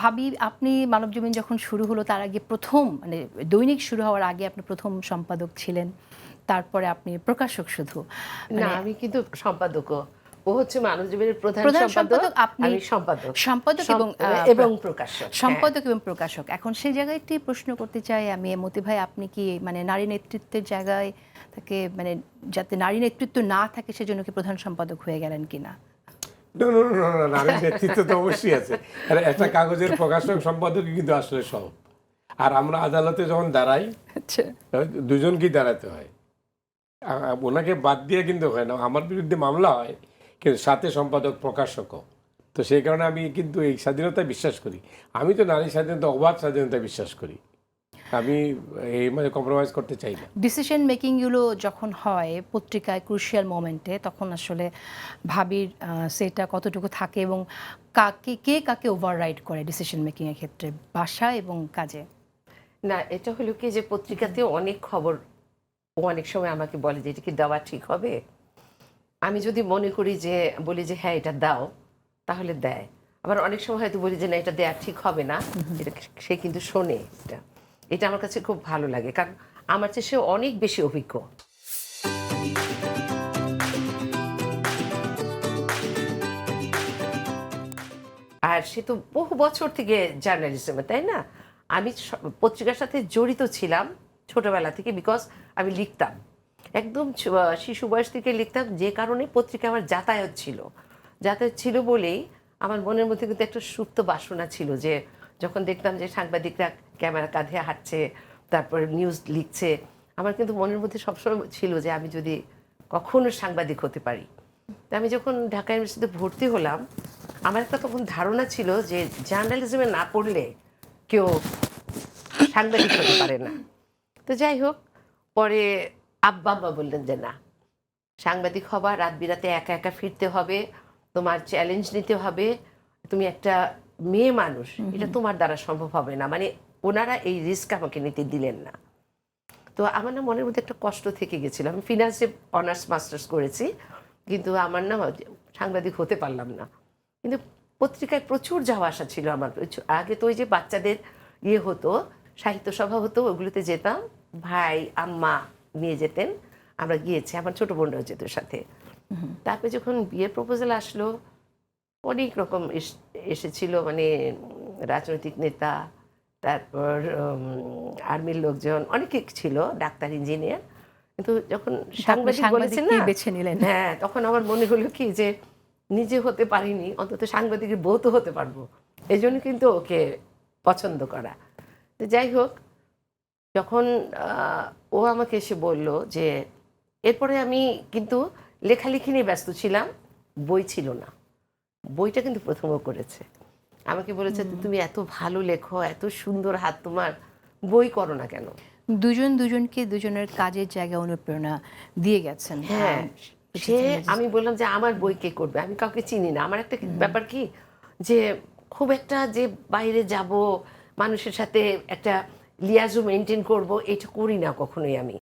ভাবি আপনি মানবজমিন যখন শুরু হলো তার আগে প্রথম মানে দৈনিক শুরু হওয়ার আগে আপনি প্রথম সম্পাদক ছিলেন। তারপরে আপনি প্রকাশক শুধু। না, মানে আমি কিন্তু সম্পাদকও। ও হচ্ছে মানবজমিনের প্রধান প্রধান সম্পাদক, সম্পাদক আপনি, আমি সম্পাদক। সম্পাদক এবং এবং প্রকাশক। হ্যাঁ। সম্পাদক এবং প্রকাশক। এখন সেই জায়গায় একটি প্রশ্ন করতে চাই আমি, মতি ভাই আপনি কি মানে নারী নেতৃত্বের জায়গায় তাকে মানে যাতে নারী নেতৃত্ব না থাকে সেজন্য কি প্রধান সম্পাদক হয়ে গেলেন কিনা? না, না, না, না, না, নারীর নেতৃত্ব তো অবশ্যই আছে। আর একটা কাগজের প্রকাশক সম্পাদকই কিন্তু আসলে সব। আর আমরা আদালতে যখন দাঁড়াই, আচ্ছা। দুজনকেই দাঁড়াতে হয়। ওনাকে বাদ দিয়ে কিন্তু হয় না। আমার বিরুদ্ধে মামলা হয়, কিন্তু সাথে সম্পাদক প্রকাশকও। তো সেই কারণে আমি কিন্তু এই স্বাধীনতায় বিশ্বাস করি। আমি তো নারী স্বাধীনতা, অবাধ স্বাধীনতায় বিশ্বাস করি। আমি এই মানে কম্প্রোমাইজ করতে চাই না। ডিসিশন মেকিংগুলো যখন হয় পত্রিকায় ক্রুশিয়াল মোমেন্টে, তখন আসলে ভাবির সেটা কতটুকু থাকে এবং কে কাকে ওভাররাইড করে ডিসিশন মেকিংয়ের ক্ষেত্রে বাসায় এবং কাজে? না, এটা হলো কি যে পত্রিকাতে অনেক খবর ও অনেক সময় আমাকে বলে যে এটা কি দেওয়া ঠিক হবে। আমি যদি মনে করি যে বলি যে হ্যাঁ এটা দাও, তাহলে দেয়। আবার অনেক সময় হয়তো বলি যে না এটা দেওয়া ঠিক হবে না, এটা সে কিন্তু শোনে। এটা এটা আমার কাছে খুব ভালো লাগে, কারণ আমার চেয়ে সে অনেক বেশি অভিজ্ঞ। আর সে তো বহু বছর থেকে জার্নালিজমে, তাই না? আমি পত্রিকার সাথে জড়িত ছিলাম ছোটবেলা থেকে, বিকজ আমি লিখতাম একদম শিশু বয়স থেকে লিখতাম, যে কারণে পত্রিকা আমার যাতায়াত ছিল। যাতায়াত ছিল বলেই আমার মনের মধ্যে কিন্তু একটা সুপ্ত বাসনা ছিল যে যখন দেখতাম যে সাংবাদিকরা ক্যামেরা কাঁধে হাঁটছে, তারপরে নিউজ লিখছে, আমার কিন্তু মনের মধ্যে সবসময় ছিল যে আমি যদি কখনো সাংবাদিক হতে পারি। তা আমি যখন ঢাকা ইউনিভার্সিটিতে ভর্তি হলাম, আমার একটা তখন ধারণা ছিল যে জার্নালিজমে না পড়লে কেউ সাংবাদিক হতে পারে না। তো যাই হোক, পরে আব্বা আম্মা বললেন যে না, সাংবাদিক হবা, রাত বিরাতে একা একা ফিরতে হবে, তোমার চ্যালেঞ্জ নিতে হবে, তুমি একটা মেয়ে মানুষ, এটা তোমার দ্বারা সম্ভব হবে না। মানে ওনারা এই রিস্ক আমাকে নিতে দিলেন না। তো আমার না মনের মধ্যে একটা কষ্ট থেকে গেছিল। আমি ফিনান্সে অনার্স মাস্টার্স করেছি, কিন্তু আমার না সাংবাদিক হতে পারলাম না। কিন্তু পত্রিকায় প্রচুর যাওয়া আসা ছিল আমার। আগে তো ওই যে বাচ্চাদের ইয়ে হতো, সাহিত্য সভা হতো, ওগুলোতে যেতাম, ভাই আম্মা নিয়ে যেতেন, আমরা গিয়েছি, আমার ছোট বোনরাও যেত সাথে। তারপরে যখন বিয়ের প্রপোজাল আসলো, অনেক রকম এসেছিল, মানে রাজনৈতিক নেতা, তারপর আর্মির লোকজন, অনেকে ছিল, ডাক্তার, ইঞ্জিনিয়ার। কিন্তু যখন সাংবাদিক বলেছেন না, বেছে নিলেন? হ্যাঁ, তখন আমার মনে হলো কি যে নিজে হতে পারিনি, অন্তত সাংবাদিকের বউ তো হতে পারবো। এই জন্য কিন্তু ওকে পছন্দ করা। তো যাই হোক, যখন ও আমাকে এসে বলল যে, এরপরে আমি কিন্তু লেখালেখি নিয়ে ব্যস্ত ছিলাম, বই ছিল না। বইটা কিন্তু প্রথম ও করেছে। আমাকে বলেছে তুমি এত ভালো লেখো, এত সুন্দর হাত তোমার, বই করো না কেন? দুজন দুজনকে দুজনের কাজের জায়গায় অনুপ্রেরণা দিয়ে গেছেন। হ্যাঁ, সে, আমি বললাম যে আমার বই কে করবে, আমি কাউকে চিনি না। আমার একটা ব্যাপার কি যে খুব একটা যে বাইরে যাব, মানুষের সাথে একটা লিয়াজু মেনটেন করব, এটা করি না কখনোই আমি।